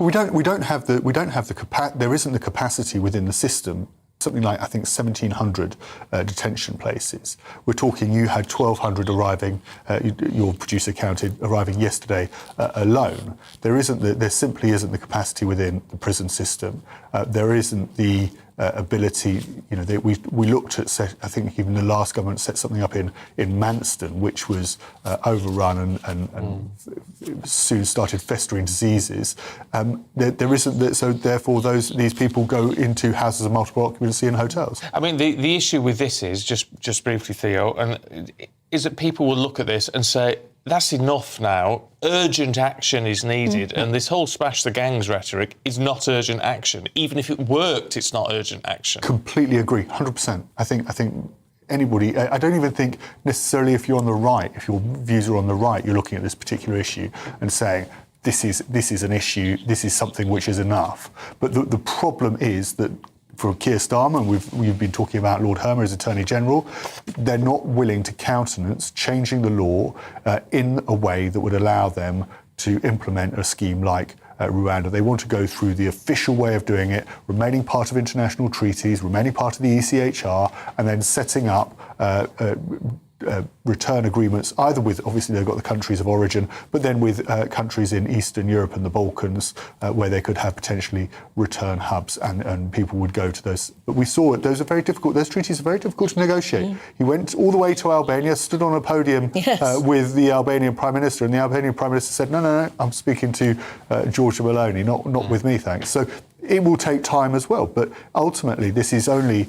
We don't have the there isn't the capacity within the system. Something like, I think, 1,700 detention places. We're talking, you had 1,200 arriving, your producer counted, arriving yesterday alone. There simply isn't the capacity within the prison system. There isn't the ability, we looked at, I think even the last government set something up in Manston, which was overrun and soon started festering diseases. There isn't, so therefore these people go into houses of multiple occupancy and hotels. I mean, the issue with this is, just briefly, Theo, is that people will look at this and say, that's enough now. Urgent action is needed, and this whole smash the gangs rhetoric is not urgent action. Even if it worked, it's not urgent action. Completely agree, 100%. I think anybody, I don't even think necessarily if you're on the right, if your views are on the right, you're looking at this particular issue and saying, this is an issue, this is something which is enough. But the problem is that for Keir Starmer, we've been talking about Lord Hermer as Attorney General, they're not willing to countenance changing the law in a way that would allow them to implement a scheme like Rwanda. They want to go through the official way of doing it, remaining part of international treaties, remaining part of the ECHR, and then setting up return agreements, either with, obviously they've got the countries of origin, but then with countries in Eastern Europe and the Balkans, where they could have potentially return hubs and people would go to those. But we saw it, those treaties are very difficult to negotiate. He went all the way to Albania, stood on a podium with the Albanian Prime Minister, and the Albanian Prime Minister said, no, I'm speaking to Giorgia Meloni, not with me, thanks. So it will take time as well, but ultimately this is only,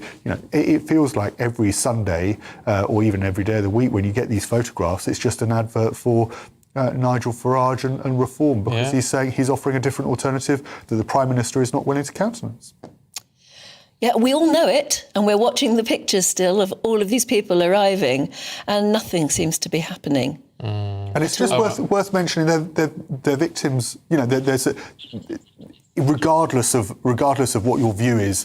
it feels like every Sunday or even every day of the week when you get these photographs, it's just an advert for Nigel Farage and Reform, because he's saying he's offering a different alternative that the Prime Minister is not willing to countenance. Yeah, we all know it, and we're watching the pictures still of all of these people arriving, and nothing seems to be happening. And it's just worth mentioning they're victims, there's regardless of what your view is